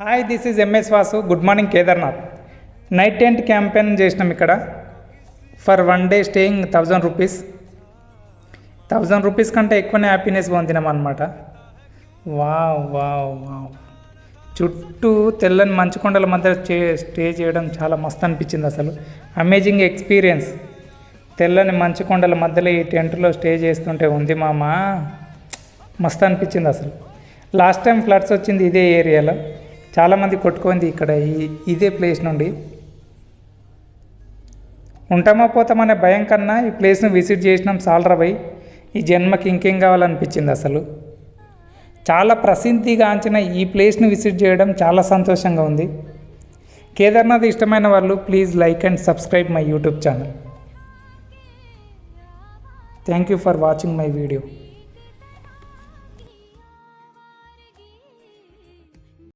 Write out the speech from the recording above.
Hi this is MS Vasu. Good morning Kedarnath. Night tent campaign చేసినాం ఇక్కడ. For 1 day staying 1000 rupees. 1000 rupees కంటే ఎక్కువనే happiness పొందినాం అనమాట. Wow wow wow. చుట్టూ తెల్లని మంచు కొండల మధ్య స్టే చేయడం చాలా మస్తు అనిపించింది. అసలు అమేజింగ్ ఎక్స్పీరియన్స్. తెల్లని మంచు కొండల మధ్యలో ఈ టెంట్లో స్టే చేస్తుంటే ఉంది మామ, మస్తు అనిపించింది అసలు. లాస్ట్ టైం ఫ్లడ్స్ వచ్చింది ఇదే ఏరియాలో, చాలామంది కొట్టుకుంది ఇక్కడ ఇదే ప్లేస్ నుండి. ఉంటామా పోతామనే భయం కన్నా ఈ ప్లేస్ను విజిట్ చేసినాం సాలరాబై. ఈ జన్మకి ఇంకేం కావాలనిపించింది అసలు. చాలా ప్రసిద్ధిగాంచిన ఈ ప్లేస్ను విజిట్ చేయడం చాలా సంతోషంగా ఉంది. కేదార్నాథ్ ఇష్టమైన వాళ్ళు please like and subscribe my YouTube channel. Thank you for watching my video.